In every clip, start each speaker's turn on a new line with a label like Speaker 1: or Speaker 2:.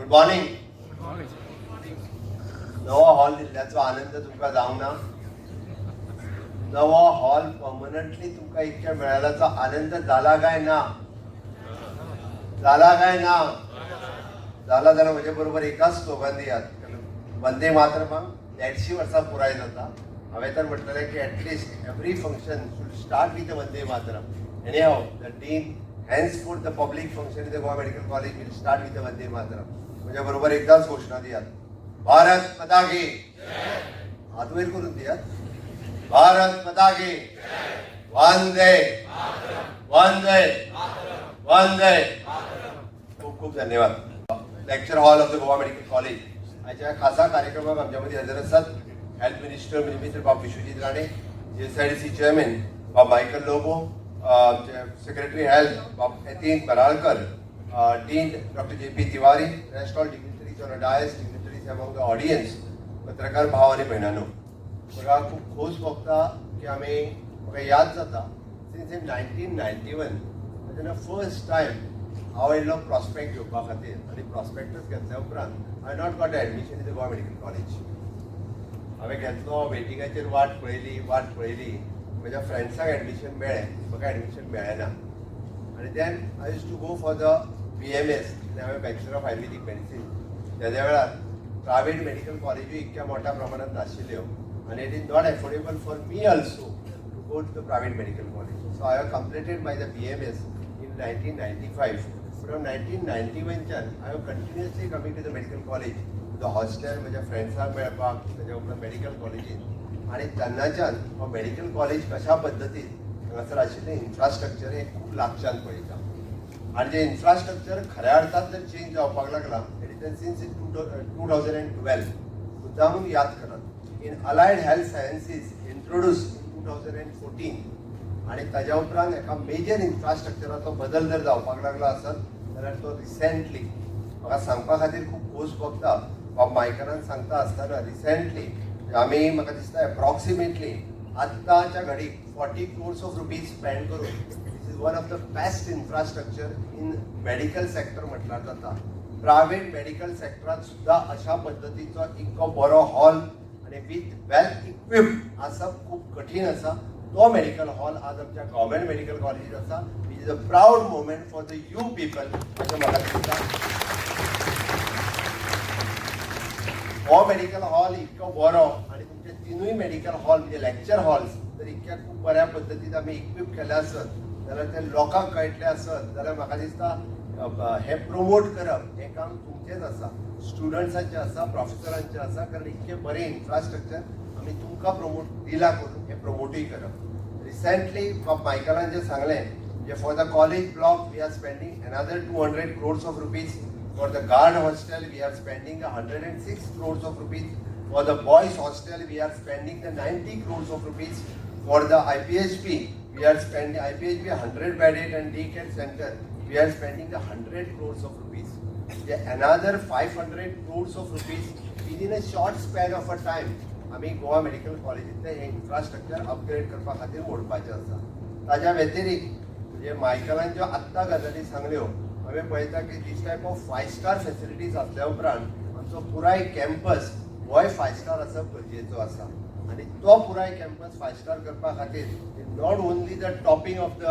Speaker 1: Good morning. नवा hall दिल्ल्याचो आनंद तुमकां जावंक ना. नवो हॉल परमनंटली तुमकां इतक्या मेळ्ळाचो आनंद जाला काय ना? जाला काय ना? जाला जाल्यार म्हजे बरोबर एकाच स्लोगन दियात. वंदे मातरम 150 वर्सां पुराय जाता. हांवें तर म्हटलेलें की at least every function should start with Vande Mataram. Anyhow the dean henceforth the public function in the Goa Medical College will start with the Vande Mataram. म्हणजे बरोबर एकदाच घोषणा दियात. भारत माता की हात वयर करून दियात. भारत माता की वंदे वंदे वंदे. खूप खूप धन्यवाद. Lecture hall of the Goa medical college आजच्या खासा कार्यक्रमात आमच्यामध्ये हजर असतात हेल्थ मिनिस्टर मिनिस्टर बाब विश्वजीत राणे, JSIDC चेअरमॅन बाब Michael Lobo, Secretary Health Bob Etin Paralkar, Dean Dr. JP Tiwari, rest all dignitaries on a dais, dignitaries among the audience, पत्रकार भाव आणि बहिणांनो. बघा खूप खोस बघता की आम्ही म्हाका याद जाता सिन्स इन 1991 तेन्ना फर्स्ट टायम हांव येयल्लो प्रॉस्पेक्ट घेवपा खातीर आनी प्रॉस्पेक्टस घेतल्या उपरांत हांवें not got admission in the Goa medical college. हांवें घेतलो वेटिंगाचेर वाट पळयली म्हज्या फ्रेंड्साक एडमिशन मेळ्ळें, म्हाका एडमिशन मेळ्ळें ना. आनी then I use to go for the BMS आनी हांवें बॅचलर ऑफ आयुर्वेदीक मेडिसीन. तेद्या वेळार प्रायवेट मेडिकल कॉलेजूय इतक्या मोठ्या प्रमाणात नाशिल्ल्यो आनी it is not affordable for me also to go to the private medical college. So I have completed my the BMS in 1995. From 1991च्यान I have continuously coming to the medical college, the hostel म्हज्या फ्रेंड्सांक मेळपाक, तेज्या उपरांत medical कॉलेजीन. आणि तेन्नाच्यान हो मेडिकल कॉलेज कशा पद्दतीन हांगासर आशिल्लें इन्फ्रास्ट्रक्चर हें खूब लागच्यान पळयता. आनी जें इन्फ्रास्ट्रक्चर खऱ्या अर्थान जर चेंज जावपाक लागला इट इज सिन्स 2012. मुद्दामून याद करात in allied health sciences introduce in 2014 आनी ताज्या उपरांत एका मेजर इन्फ्रास्ट्रक्चराचो बदल जर जावपाक लागला आसत जाल्यार तो रिसेंटली म्हाका सांगपा खातीर खूब खोस भोगता. बाब मायकलान सांगता आसतना रिसेंटली आम्ही म्हाका दिसता एप्रॉक्सिमेटली आत्ताच्या घडीक 40 crores ऑफ रुपीज स्पेंड करून this is one of the best infrastructure in medical sector म्हटल्यार जाता. प्रायवेट मेडिकल सेक्टरात सुद्धा अशा पद्दतीचो इतको बरो हॉल आनी विथ वेल इक्विप्ड आसप खूब कठीण आसा. तो मेडिकल हॉल आज आमच्या गव्हर्मेंट मेडिकल कॉलेजीत आसा which is a proud moment for the you people अशें म्हाका दिसता. हो मेडिकल हॉल इतको बरो आनी तुमचे तिनूय मेडिकल हॉल म्हणजे लेक्चर हॉल्स जर इतक्या खूब बऱ्या पद्दतीन आमी इक्विप केले आसत जाल्यार ते लोकांक कळटले आसत जाल्यार म्हाका दिसता हे प्रमोट करप हें काम तुमचेंच आसा, स्टुडंट्सांचें आसा, प्रोफेसरांचें आसा. कारण इतके बरें इन्फ्रास्ट्रक्चर आमी तुमकां प्रमोट दिला करून हें प्रमोटूय करप. रिसेंटली मायकलान जें सांगलें म्हणजे for the college block we are spending another 200 crores of rupees. For the guard hostel, we are spending 106 crores of rupees. For the boys hostel, we are spending the 90 crores of rupees. For the IPHP, we are spending IPHP 100 bedded and daycare center. We are spending the 100 crores of rupees. Another 500 crores of rupees within a short span of a time. आम्ही Goa medical कॉलेजीतले हे infrastructure upgrade करपा खातीर मोडपाचें आसा. ताज्या व्यतिरिक्त म्हणजे मायकलान ज्यो आत्तां गजाली सांगल्यो आम्ही पळयता की this type of 5 star facilities आसल्या उपरांत आमचो पुराय कॅम्पस होय 5 स्टार आसप गरजेचो आसा. आनी तो पुराय कॅम्पस 5 स्टार करपा खातीर not only the topping of the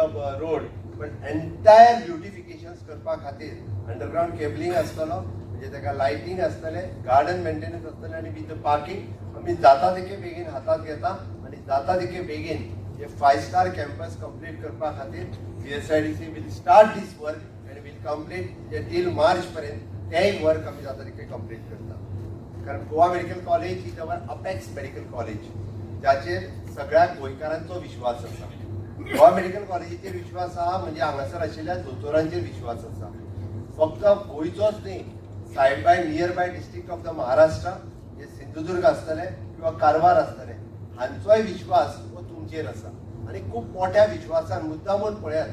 Speaker 1: road but entire beautifications करपा खातीर अंडरग्रावंड केबलिंग आसतलो, म्हणजे ताका लायटींग आसतलें, गार्डन मेंटेनन्स आसतलें आनी विथ द पार्किंग आमी जाता तितके बेगीन हातांत घेता आनी जाता तितके बेगीन हे 5 स्टार कॅम्पस कंप्लीट करपा खातीर JSIDC will start these work and will complete till March पर्यंत तेय वर्क आम्ही जाता तितके कंप्लीट करता. कारण Goa medical college is our apex medical college ज्याचेर सगळ्या गोंयकारांचो विश्वास आसा. गोवा मेडिकल कॉलेजीचेर विश्वास आहा म्हणजे हांगासर आशिल्ल्या दोतोरांचेर विश्वास आसा. फक्त गोंयचोच न्ही, side by nearby district of the Maharashtra जे सिंधुदुर्ग आसतले किंवा कारवार आसतले हांचोय विश्वास हो तुमचेर आसा. आनी खूब मोठ्या विश्वासान मुद्दामून पळयात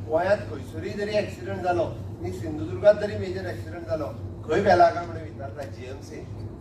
Speaker 1: गोंयांत खंयसरूय जरी एक्सिडंट जालो न्ही, सिंधुदुर्गात जरी मेजर एक्सिडंट जालो खंय बेला काय म्हणून विचारता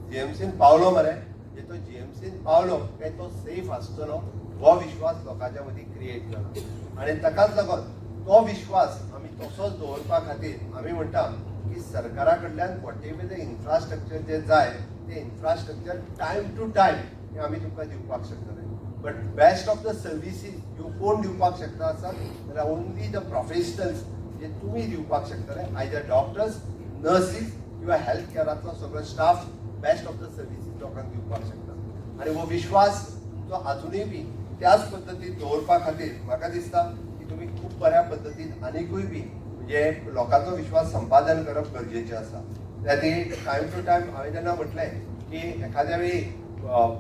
Speaker 1: जीएमसीन पावलो मरे, म्हणजे तो जीएमसीन पावलो काय तो सेफ आसतलो हो विश्वास लोकांच्या मदीं क्रिएट जाला. आनी ताकाच लागून तो विश्वास आमी तसोच दवरपा खातीर आमी म्हणटा की सरकारा कडल्यान वॉटेवर द इन्फ्रास्ट्रक्चर जे जाय ते इन्फ्रास्ट्रक्चर टायम टू टायम हे आमी तुमकां दिवपाक शकतले. But best of the services ह्यो कोण दिवपाक शकता आसात जाल्यार ओन्ली द प्रोफेशनल्स जे तुमी दिवपाक शकतले. आयदर डॉक्टर्स, नर्सीस किंवा हेल्थ केअरांतलो सगळो staff best of the services लोकांक दिवपाक शकता. आनी हो विश्वास जो अजूनय बी त्याच पद्दतीन दवरपा खातीर म्हाका दिसता की तुमी खूब बऱ्या पद्दतीन आनिकूय बी म्हणजे लोकांचो विश्वास संपादन करप गरजेचें आसा. त्याती टायम टू टायम हांवें जेन्ना म्हटलें की एखाद्या वेळी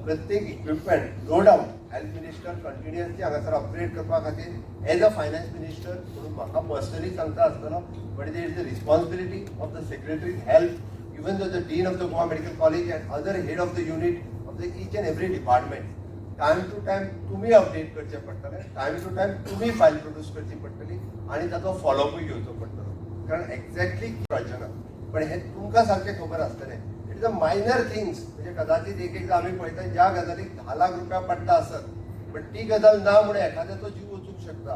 Speaker 1: प्रत्येक equipment no doubt health minister continuously हांगासर अपग्रेड करपा खातीर एज अ फायनान्स मिनिस्टर म्हणून म्हाका पर्सनली सांगता आसतलो. But there is the responsibility of the secretary health even the dean of the Goa medical college and other head of the unit of the each and every department. Time to time तुम्ही update करचे पडटले, time to time तुम्ही file produce करची पडटली आणि ताचो फॉलोअपय घेवचो पडटलो. कारण एक्झॅक्टली कळचें ना, पण हे तुमकां सारकें खबर आसतलें. It is a minor things. म्हणजे कदाचित एक एकदां आमी पळयता ज्या गजालीक 10 लाख रुपया पडटा आसत पण ती गजाल ना म्हणून एखाद्याचो जीव वचूंक शकता.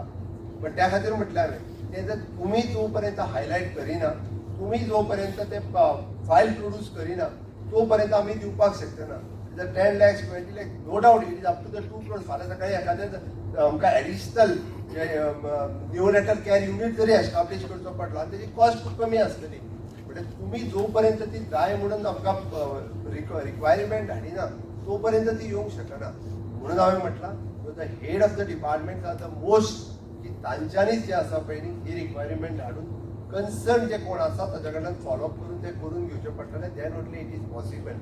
Speaker 1: पण त्या खातीर म्हटलें हांवें ते जर तुमी जो पर्यंत हायलायट करिना, तुमी जो पर्यंत ते फायल प्रोड्यूस करिना तो पर्यंत आमी दिवपाक शकचे ना. जर 10 lakhs 20 lakhs no doubt it is up to the 2 crores. फाल्यां सकाळी एखाद्या आमकां एडिशनल न्यूनेटल केअर युनिट जरी एस्टाब्लीश करचो पडलो आनी तेजी कॉस्ट खूब कमी आसतली. म्हणजे तुम्ही जो पर्यंत ती जाय म्हणून आमकां रिक्वायरमेंट हाडिना तो पर्यंत ती येवंक शकना. म्हणून हांवें म्हटलां the head of the department are the most key तांच्यांनीच जे आसा पळय न्ही ही रिक्वायरमेंट हाडून कन्सर्न जे कोण आसा ताच्या कडल्यान फॉलोअप करून ते करून घेवचें पडटलें. Then only it is possible.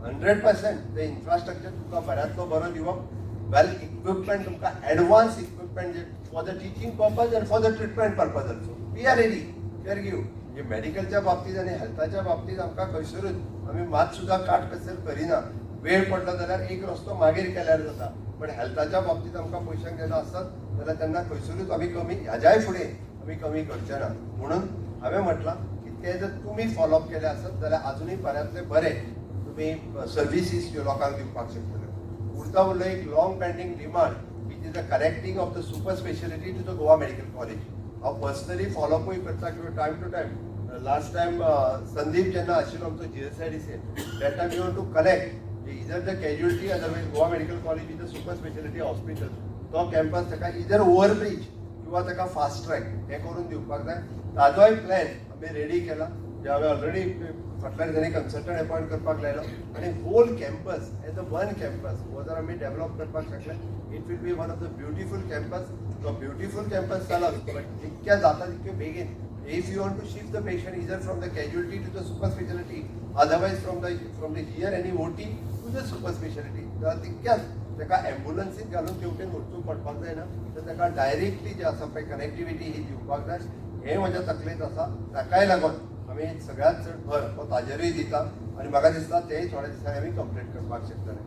Speaker 1: 100% the infrastructure तुमकां बऱ्यांतलो बरो दिवप, वेल इक्विपमेंट तुमकां advance equipment for the teaching purpose and for the treatment purpose also. We are ready care give. म्हणजे मेडिकलच्या बाबतीत आनी हेल्थाच्या बाबतीत आमकां खंयसरूच आमी मात सुद्दां काटकसर करिना. वेळ पडलो जाल्यार एक रस्तो मागीर केल्यार जाता. पण हेल्थाच्या बाबतीत आमकां पयशांक जेन्ना आसत जाल्यार तेन्ना खंयसरूच आमी कमी हाज्याय फुडें आमी कमी करचे ना. म्हणून हांवें म्हटलां की ते जर तुमी फॉलोअप केले आसत जाल्यार आजुनूय बऱ्यांतले बरें तुमी सर्विसीस ह्यो लोकांक दिवपाक शकतले. उरता उरलो एक long pending demand which is the connecting of the super speciality to the Goa medical college. हांव पर्सनली फॉलोअपय करता किंवा time to time. Last time Sandeep जेन्ना आशिल्लो आमचो GSIDC that time you want to connect either the casualty otherwise Goa medical college is the super speciality hospital. तो campus ताका either overbridge किंवा ताका फास्ट ट्रॅक हे करून दिवपाक जाय. ताजोय प्लॅन आमी रेडी केला. जे हांवें ऑलरेडी फाटल्या दिसांनी कन्सल्टंट अपॉयंट करपाक लायलो आनी whole campus as a one campus हो जर आमी डेव्हलप करपाक शकले it will be one of the beautiful campus. तो ब्युटिफूल कॅम्पस जालाच बट जितक्या जाता तितके बेगीन if you want to shift the patient either from the casualty to the super specialty, otherwise from the here any OT to the super specialty, तर तितक्याच ताका एम्ब्युलन्सीत घालून तेवटेन वचूंक पडपाक जायना. तर ताका डायरेक्टली जे आसा पळय कनेक्टिविटी ही दिवपाक जाय. हे म्हज्या तकलेंत आसा. ताकाय लागून आमी सगळ्यांत चड भर हो ताजेरूय दिता आनी म्हाका दिसता तेय थोड्या दिसांनी आमी कंप्लीट करपाक शकतले.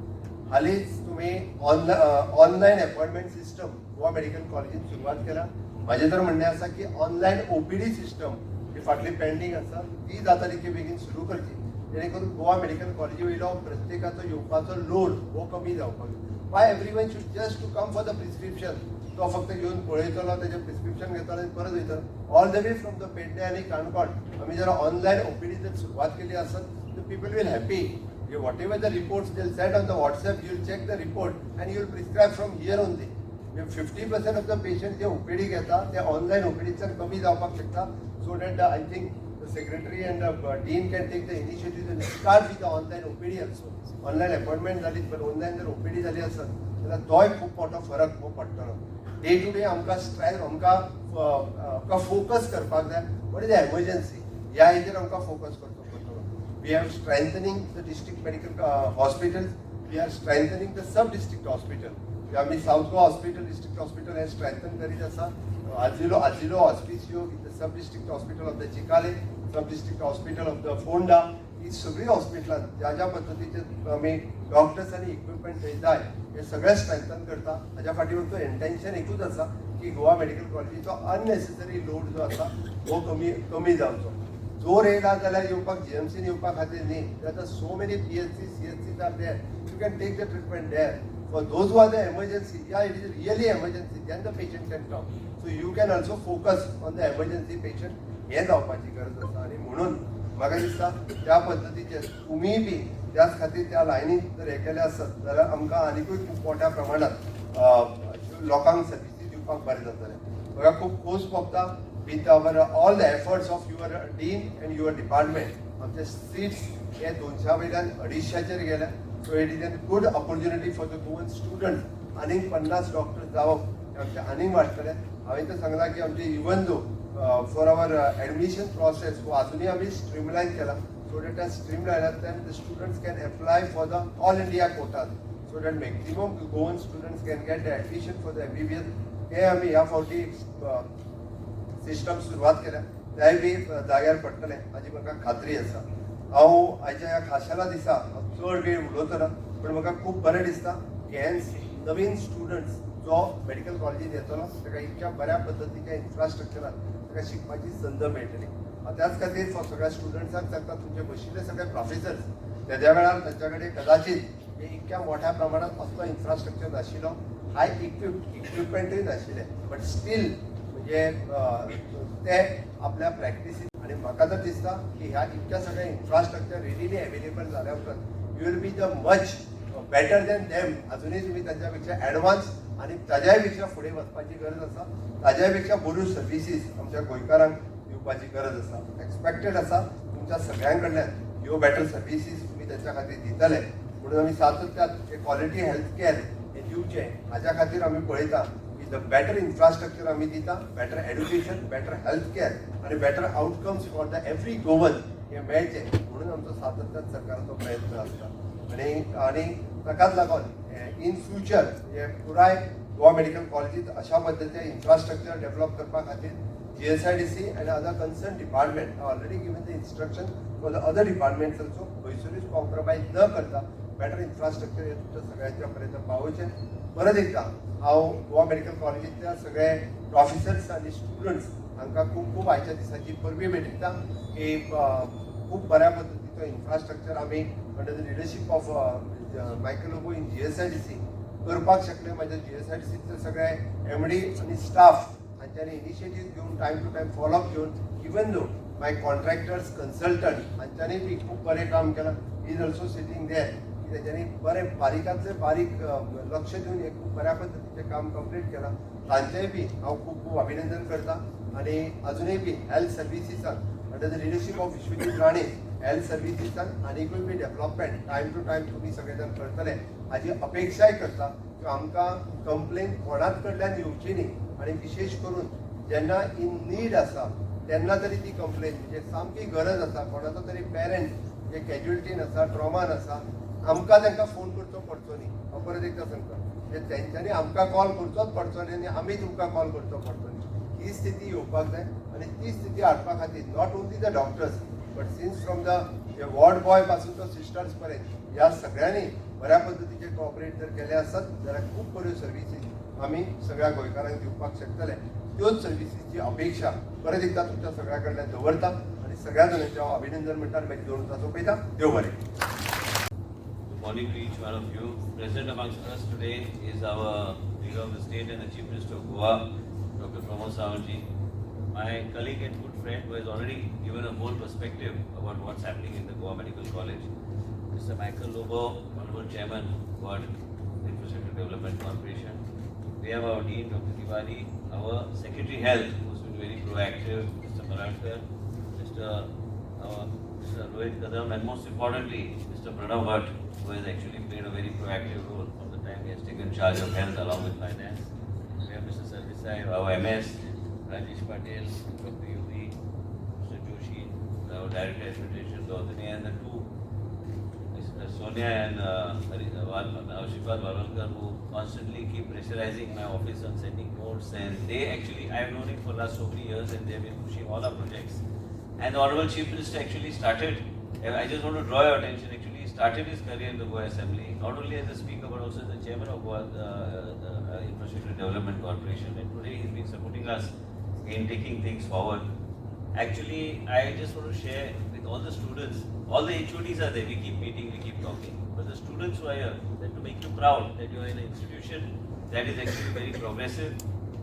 Speaker 1: हालींच तुमी online appointment system Goa medical कॉलेजीन सुरवात केला. माझे तर म्हणणे आसा की ऑनलायन OPD सिस्टम जी फाटली पेंडींग आसा ती जाता तितके बेगीन सुरू करची जेणे करून गोवा मेडिकल कॉलेजी वयलो प्रत्येकाचो येवपाचो लोड हो कमी जावपाक. Why everyone should just to come for the prescription. तो फक्त घेवन पळयतलो तेजें प्रिस्क्रिप्शन घेतलो आनी परत वयतलो. All the way from the Pernem आनी काणकोण आमी जर ऑनलायन OPD जर सुरवात केली आसत the people will happy. Whatever the reports they send on the WhatsApp you will check the report and you will prescribe from here only. 50% of the patient जे OPD घेता ते online OPDच्यान कमी जावपाक शकता. So that I think the secretary and dean can take the initiative and start with the online OPD also. Online appointment जाली पण online जर OPD जाली आसत जाल्यार तोय खूब मोठो फरक हो पडटलो. डे टू डे आमकां स्ट्रेस आमकां फोकस करपाक जाय. वॉट इज द एमर्जन्सी ह्या हेजेर आमकां फोकस करचो पडटलो. We are strengthening the district medical hospitals. We are strengthening the sub district hospital. आमी south Goa hospital district hospital हे स्ट्रेंथन करीत आसा. Azilo Hospicio the sub district hospital of the Chicalim, sub district hospital of the Ponda ही सगळी हॉस्पिटलां ज्या ज्या पद्दतीचे आमी डॉक्टर्स आनी इक्विपमेंट थंय जाय हे सगळें स्ट्रेंथन करता. हाज्या फाटीमागचो इंटेन्शन एकूच आसा की गोवा मेडिकल कॉलेजीचो अननेसेसरी लोड जो आसा हो कमी जावचो. जोर येयला जाल्यार येवपाक GMCन येवपा खातीर न्ही. आतां so many PHC CHCs are there. You can take the treatment there. For those who are the emergency, yeah, it is really emergency, then the patient can come. So you can also focus on the emergency patient. हे जावपाची गरज आसा आनी म्हणून म्हाका दिसता त्या पद्दतीचेर तुमीय B त्याच खातीर त्या लायनीत जर हे केले आसत जाल्यार आमकां आनिकूय खूब मोठ्या प्रमाणात लोकांक सर्विसीस दिवपाक बरें जातलें. म्हाका खूब खोस भोगता with our all the efforts of your dean and your department आमचे सीट्स हे 200 वयल्यान 250चेर गेले. So it is a good opportunity for the Goan students. आनीक 50 डॉक्टर जावप हे आमचे आनीक वाडटले. हांवें तर सांगलां की आमचे even though for our admission process वो अजूनही आम्ही स्ट्रीमलाइन केला. सो दॅट त्या स्ट्रीमलायनांतल्यान the students can apply for the all India quotas. So that maximum Goan students can get the admission for the MBBS. हे आम्ही ह्या फावटी सिस्टम सुरवात केल्या. त्याय बी जाग्यार पडटले हाची म्हाका खात्री आसा. हांव आयच्या ह्या खाशेल्या दिसा चड वेळ उलोवतना पण म्हाका खूब बरें दिसता की हे नवीन स्टुडंट्स जो मेडिकल कॉलेजीत येतलो ताका इतक्या बऱ्या पद्दतीच्या इन्फ्रास्ट्रक्चरान ताका शिकपाची संद मेळटली. त्याच खातीर सगळ्या स्टुडंट्सांक सांगता तुमचे बशिल्ले सगळे प्रोफेसर्स तेद्या वेळार तांच्या कडेन कदाचित हे इतक्या मोठ्या प्रमाणात असलो इन्फ्रास्ट्रक्चर नाशिल्लो, हाय इक्विपमेंटूय नाशिल्ले, बट स्टील म्हणजे ते आपल्या प्रॅक्टिसीन आणि म्हाका तर दिसता की ह्या इतक्या सगळ्या इन्फ्रास्ट्रक्चर रेडीली अवेलेबल जाल्या उपरांत you we'll be the much better than them. अजूनही तुम्ही त्यांच्या पेक्षा ॲडव्हान्स आणि ताज्याय पेक्षा फुडें वचपाची गरज आसा. ताज्याय पेक्षा बऱ्यो सर्विसीस आमच्या गोंयकारांक दिवपाची गरज आसा. एक्सपेक्टेड आसा तुमच्या सगळ्यां कडल्यान ह्यो बेटर सर्विसीस तुम्ही त्यांच्या खातीर दितले. म्हणून आमी सातत्यान क्वॉलिटी हेल्थ केअर हे दिवचे हाच्या खातीर आमी पळयता की द बेटर इन्फ्रास्ट्रक्चर आमी दिता, better education, better health care आणि better outcomes for the every Goan हे मेळचे म्हणून आमचो सातत्यान सरकाराचो प्रयत्न आसता. आणि ताकाच लागून इन फ्युचर म्हणजे पुराय गोवा मेडिकल कॉलेजीत अशा पद्दतीचे इन्फ्रास्ट्रक्चर डेव्हलप करपा खातीर GSIDC and other concerned department have already given the instruction for the other departments also. खंयसरूच कॉम्प्रोमाइज न करता बेटर इन्फ्रास्ट्रक्चर हे तुमच्या सगळ्यांच्या पर्यंत पावोवचें. परत एकदा हांव गोवा मेडिकल कॉलेजींतल्या सगळे प्रोफेसर्स आनी स्टुडंट्स हांकां खूब खूब आयच्या दिसाची परबी भेटयता की खूब बऱ्या पद्दतीचो इन्फ्रास्ट्रक्चर आमी under the leadership of Michael Lobo in GSIDC करपाक शकले. माझ्या GSIDCचे सगळे MD आणि स्टाफ हांच्यानी इनिशिएटीव्ह घेवन टायम टू टायम फॉलोअप घेवन even though my contractors consultant हांच्यानी बी खूब बरें काम केलां. इज ऑल्सो सिटींग देर की तेच्यांनी बरें बारीकांतले बारीक लक्ष दिवन एक खूब बऱ्या पद्दतीचें काम कंप्लीट केलां. तांचेंय बी हांव खूब खूब अभिनंदन करता. आनी अजुनूय बी हेल्थ सर्विसीसान under the leadership of Vishwajit Rane health सर्विसीसान आनीकूय बी डेव्हलपमेंट टायम टू टायम तुमी सगळे जाण करतले हाची अपेक्षाय करता. की आमकां कंप्लेन कोणाच कडल्यान येवची न्ही आणि विशेष करून जेन्ना इन नीड आसा तेन्ना तरी ती कंप्लेन म्हणजे सामकी गरज आसा कोणाचो तरी पेरंट जे कॅज्युअलिटीन आसा ट्रॉमान आसा आमकां तांकां फोन करचो पडचो न्ही. हांव परत एकदां सांगता म्हणजे तेंच्यांनी आमकां कॉल करचोच पडचो न्ही आनी आमी तुमकां कॉल करचो पडचो न्ही. ही स्थिती येवपाक जाय आनी ती स्थिती हाडपा खातीर not only the doctors but since from the ward boy पासून तो सिस्टर्स पर्यंत ह्या सगळ्यांनी बऱ्या पद्दतीचे कोऑपरेट जर केले आसत जाल्यार खूब बऱ्यो सर्विसीस आमी सगळ्या गोंयकारांक दिवपाक शकतले. त्योच सर्विसीसची अपेक्षा परत एकदा तुमच्या सगळ्या कडल्यान दवरता आनी सगळ्या जाणांचें हांव अभिनंदन म्हणटा आनी म्हाजी 2 तास सोंपयता. देव बरें.
Speaker 2: Good morning to each one of you. Present amongst us today is our leader of the state and the Chief Minister of Goa, Dr. Pramod Sawant ji. My colleague and good friend who has already given a whole perspective about what's happening in the Goa Medical College. Mr. Michael Lobo, Honorable Chairman, Goa Infrastructure Development Corporation. We have our Dean, Dr. Tiwari, our Secretary Health, who's been very proactive, Mr. Maratkar, Mr. Rohit Kadam, and most importantly, Mr. Pranav Bhatt, who has actually played a very proactive role from the time he has taken charge of health along with finance. We have Mr. Sarvisai, our MS, Rajesh Patel, Dr. Yubi, Mr. Joshi, our Director Administration, Dodani, and the two, Mr. Sonia and Shifat Valwalkar, who constantly keep pressurizing my office on sending notes. And they actually, I have known him for the last so many years, and they have been pushing all our projects. And the Honorable Chief Minister actually started, I just want to draw your attention, actually started his career in the Goa Assembly, not only as a speaker but also as the chairman of Goa Infrastructure Development Corporation. And today he's been supporting us in taking things forward. Actually, I just want to share with all the students, all the HODs are there, we keep meeting, we keep talking. But the students who are here, that to make you proud that you are in an institution that is actually very progressive,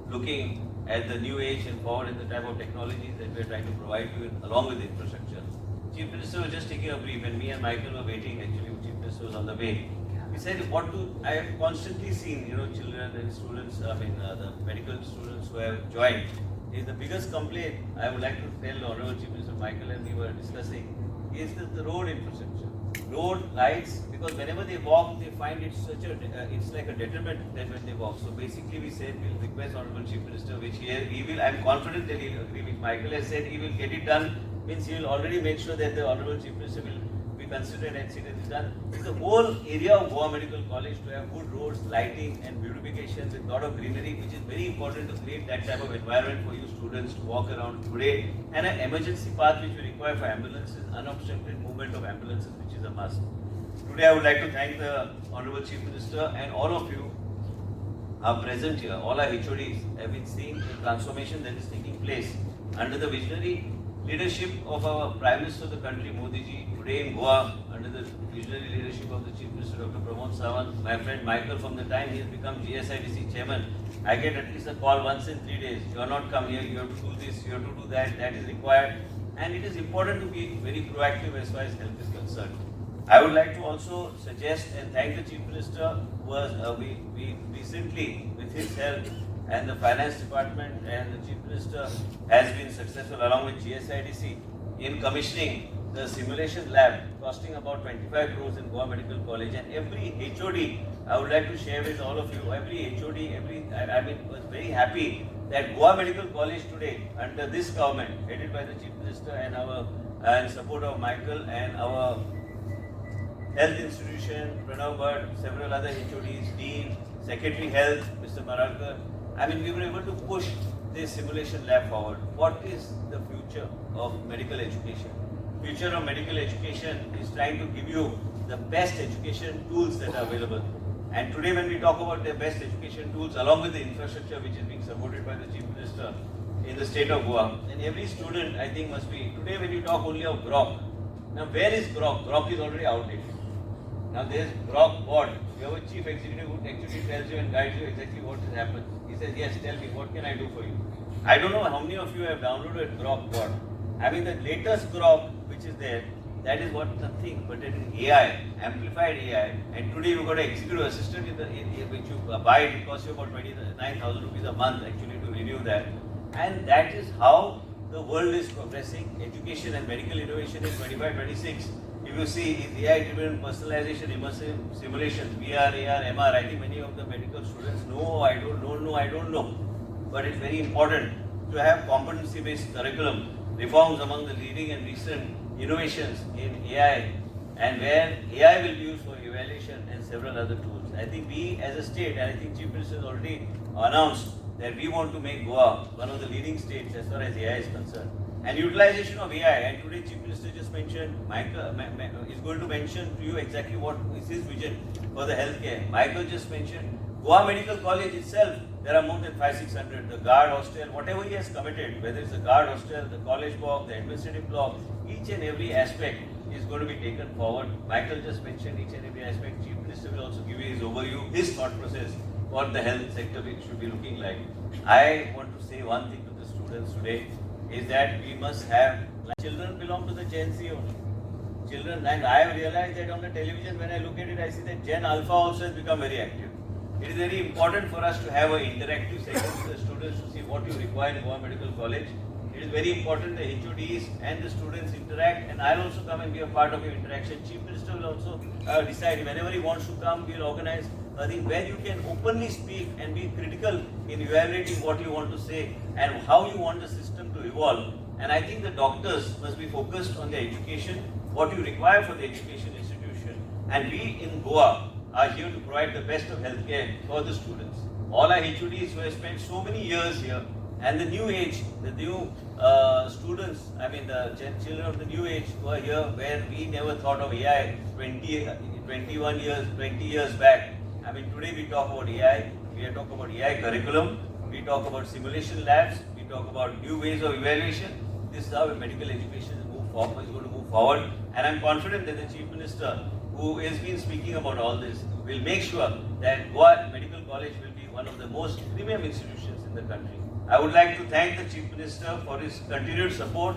Speaker 2: looking at the new age and forward in the type of technologies that we are trying to provide you along with the infrastructure. Chief Minister was just taking a brief, and me and Michael were waiting. Actually, Chief Minister was on the way. He said, I have constantly seen, children and students, the medical students who have joined. Is the biggest complaint I would like to tell the Honorable Chief Minister Michael and we were discussing is that the road infrastructure, road lights, because whenever they walk, they find it it's like a detriment that when they walk. So basically, we said we'll request Honorable Chief Minister, which he will. I'm confident that he'll agree with Michael. Has said he will get it done. Means he will already make sure that the Honorable Chief Minister will be considered and see that it's done. The whole area of Goa Medical College to have good roads, lighting and beautification with lot of greenery, which is very important to create that type of environment for you students to walk around today. And an emergency path which we require for ambulances, unobstructed movement of ambulances, which is a must. Today I would like to thank the Honorable Chief Minister and all of you are present here. All our HODs have been seeing the transformation that is taking place under the visionary leadership of our Prime Minister of the country, Modi ji, today in Goa, under the visionary leadership of the Chief Minister, Dr. Pramod Sawant, my friend Michael, from the time he has become GSIDC chairman, I get at least a call once in 3 days. You are not come here, you have to do this, you have to do that, that is required. And it is important to be very proactive as far as health is concerned. I would like to also suggest and thank the Chief Minister who was, we recently, with his help, and the Finance Department and the Chief Minister has been successful along with GSIDC in commissioning the simulation lab costing about 25 crores in Goa Medical College. And every HOD, I would like to share with all of you, every HOD, was very happy that Goa Medical College today under this government, headed by the Chief Minister and support of Michael and our health institution, Pranav Bhatt, several other HODs, Dean, Secretary Health, Mr. Maralkar, we were able to push this simulation lab forward. What is the future of medical education? Future of medical education is trying to give you the best education tools that are available. And today when we talk about the best education tools along with the infrastructure which is being supported by the Chief Minister in the state of Goa, then every student I think must be, today when you talk only of Grok, now where is Grok? Grok is already outdated. Now there is Grok board. You have a chief executive who actually tells you and guides you exactly what has happened. He says, yes, tell me, what can I do for you? I don't know how many of you have downloaded Grok board. Having the latest Grok which is there, that is what nothing but it is AI, amplified AI. And today you got an executive assistant which you buy, it costs you about 29,000 rupees a month actually to renew that. And that is how the world is progressing. Education and medical innovation in 25-26. If you see, is AI-driven personalization, immersive simulations, VR, AR, MR. I think many of the medical students know, I don't know. But it's very important to have competency-based curriculum, reforms among the leading and recent innovations in AI, and where AI will be used for evaluation and several other tools. I think we as a state, and I think Chief Minister has already announced that we want to make Goa one of the leading states as far as AI is concerned. And utilization of AI, and today Chief Minister just mentioned, Michael is going to mention to you exactly what is his vision for the healthcare. Michael just mentioned Goa Medical College itself, there are more than 500-600, the guard hostel, whatever he has committed, whether it's the guard hostel, the college block, the administrative block, each and every aspect is going to be taken forward. Michael just mentioned each and every aspect. Chief Minister will also give you his overview, his thought process, what the health sector should be looking like. I want to say one thing to the students today, is that we must have, children belong to the Gen Z only. Children, and I have realized that on the television when I look at it, I see that Gen Alpha also has become very active. It is very important for us to have an interactive session with the students to see what you require in Goa Medical College. It is very important the HODs and the students interact, and I'll also come and be a part of your interaction. Chief Minister will also decide whenever he wants to come, we'll organize a thing where you can openly speak and be critical in evaluating what you want to say and how you want the system to evolve. And I think the doctors must be focused on their education, what you require for the education institution. And we in Goa are here to provide the best of healthcare for the students. All our HODs who have spent so many years here, and the new age, the new students, the children of the new age who are here, where we never thought of AI 20 years back. Today we talk about AI, we talk about AI curriculum, we talk about simulation labs, we talk about new ways of evaluation. This is how medical education is going to move forward. And I'm confident that the Chief Minister, who has been speaking about all this, will make sure that Goa Medical College will be one of the most premium institutions in the country. I would like to thank the Chief Minister for his continued support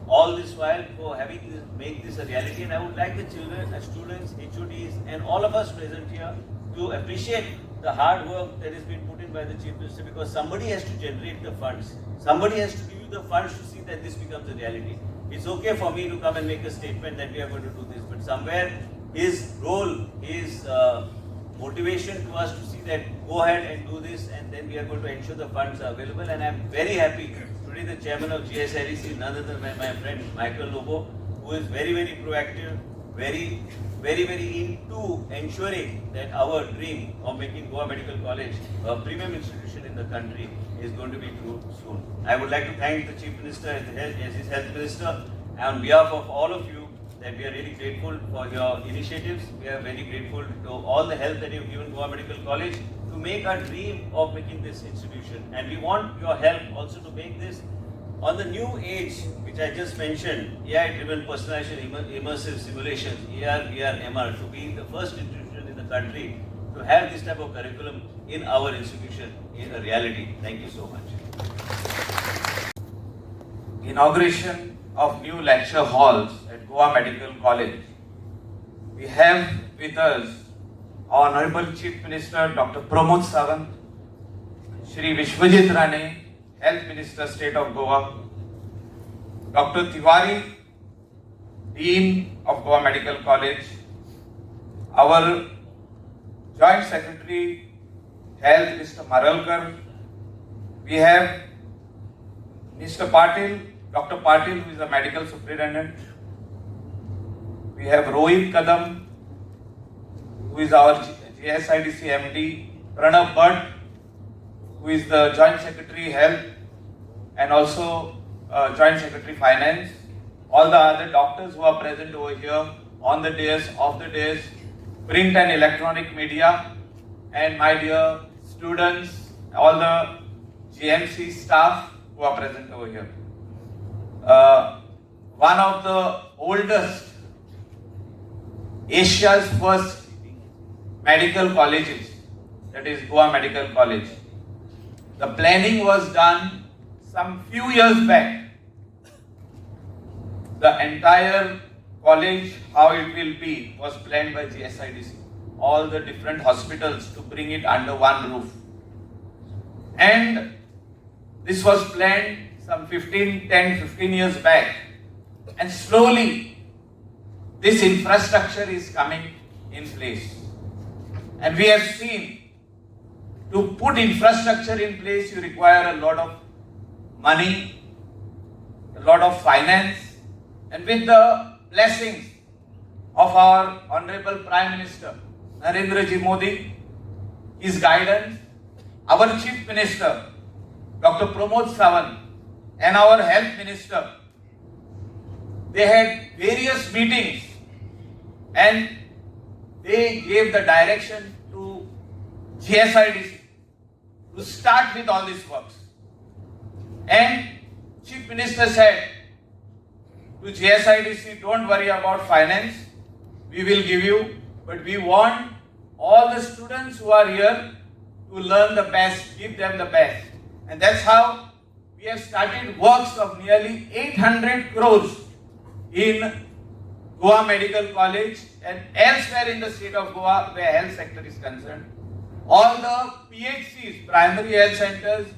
Speaker 2: all this while for having this, make this a reality, and I would like the children, students, HODs and all of us present here to appreciate the hard work that has been put in by the Chief Minister, because somebody has to generate the funds. Somebody has to give you the funds to see that this becomes a reality. It's okay for me to come and make a statement that we are going to do this, but somewhere his role, his motivation to us to see that go ahead and do this, and then we are going to ensure the funds are available. And I am very happy today the chairman of GSIDC, none other than my friend Michael Lobo, who is very, very proactive, very into ensuring that our dream of making Goa Medical College a premium institution in the country is going to be true soon. I would like to thank the Chief Minister as his Health Minister, and on behalf of all of you, that we are really grateful for your initiatives. We are very grateful to all the help that you have given Goa Medical College to make our dream of making this institution. And we want your help also to make this on the new age, which I just mentioned, AI-driven personalization, immersive simulations, AR, VR, MR, to be the first institution in the country to have this type of curriculum in our institution in a reality. Thank you so much.
Speaker 3: Inauguration of new lecture halls at Goa Medical College. We have with us Honorable Chief Minister Dr. Pramod Sawant, Shri Vishwajit Rane, Health Minister State of Goa, Dr. Tiwari, Dean of Goa Medical College, our Joint Secretary Health Mr. Maralkar, we have Mr. Patil, Dr. Patil, who is the Medical Superintendent, we have Rohit Kadam, who is our GSIDC MD, Pranav Bhatt, who is the Joint Secretary Health and also Joint Secretary Finance, all the other doctors who are present over here on the dais, off the dais, print and electronic media, and my dear students, all the GMC staff who are present over here. One of the oldest, Asia's first medical colleges, that is Goa Medical College. The planning was done some few years back. The entire college, how it will be, was planned by GSIDC. All the different hospitals to bring it under one roof. And this was planned some 10, 15 years back. And slowly, this infrastructure is coming in place. And we have seen, to put infrastructure in place, you require a lot of money, a lot of finance, and with the blessings of our Honorable Prime Minister, Narendra Ji Modi, his guidance, our Chief Minister, Dr. Pramod Sawant, and our Health Minister, they had various meetings and they gave the direction to GSIDC to start with all these works. And Chief Minister said to GSIDC, don't worry about finance, we will give you, but we want all the students who are here to learn the best, give them the best. And that's how we have started works of nearly 800 crores in Goa Medical College and elsewhere in the state of Goa where health sector is concerned. All the PHCs, primary health centers,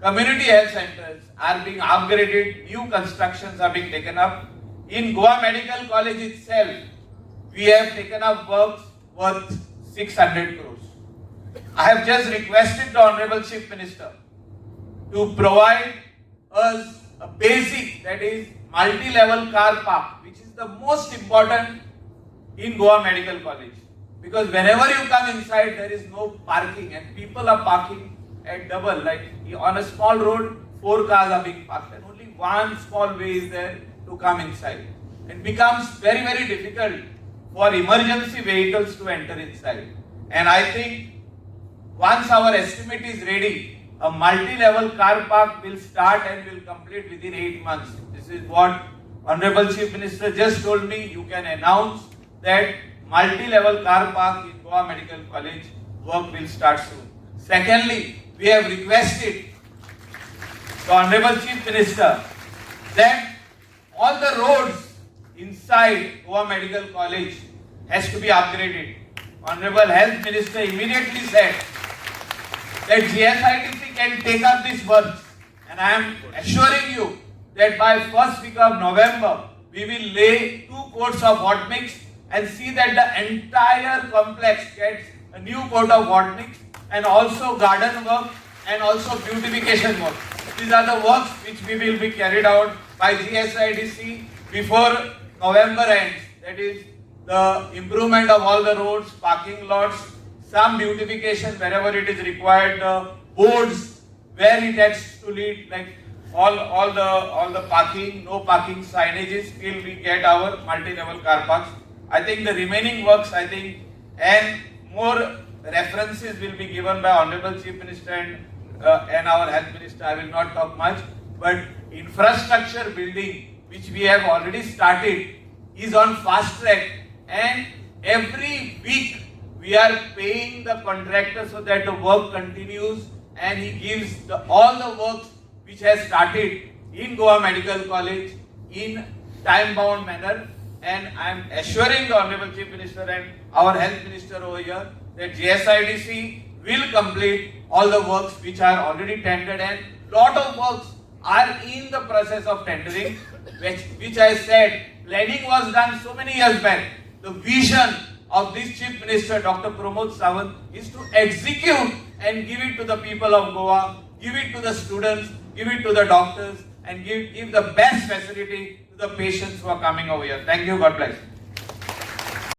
Speaker 3: community health centers are being upgraded, new constructions are being taken up. In Goa Medical College itself, we have taken up works worth 600 crores. I have just requested the Honorable Chief Minister to provide us a basic, that is multi-level car park, which is the most important in Goa Medical College. Because whenever you come inside, there is no parking and people are parking at double. Like on a small road, 4 cars are being parked and only one small way is there to come inside. It becomes very, very difficult for emergency vehicles to enter inside. And I think once our estimate is ready, a multi-level car park will start and will complete within 8 months. This is what Honorable Chief Minister just told me. You can announce that multi-level car park in Goa Medical College work will start soon. Secondly, we have requested the Honorable Chief Minister that all the roads inside Goa Medical College has to be upgraded. Honorable Health Minister immediately said that GSIDC can take up this work, and I am assuring you that by first week of November we will lay 2 coats of hot mix and see that the entire complex gets a new coat of hot mix, and also garden work and also beautification work. These are the works which we will be carried out by GSIDC before November ends. That is the improvement of all the roads, parking lots, some beautification wherever it is required, boards where it has to lead, like all the parking, no parking signages till we get our multi-level car parks. I think the remaining works, and more references will be given by Honorable Chief Minister and our Health Minister. I will not talk much, but infrastructure building, which we have already started, is on fast track, and every week we are paying the contractor so that the work continues, and he gives all the works which has started in Goa Medical College in time-bound manner. And I am assuring the Honorable Chief Minister and our Health Minister over here that GSIDC will complete all the works which are already tendered, and lot of works are in the process of tendering, which I said planning was done so many years back. The vision of this Chief Minister, Dr. Pramod Sawant, is to execute and give it to the people of Goa, give it to the students, give it to the doctors, and give the best facility to the patients who are coming over here. Thank you. God bless.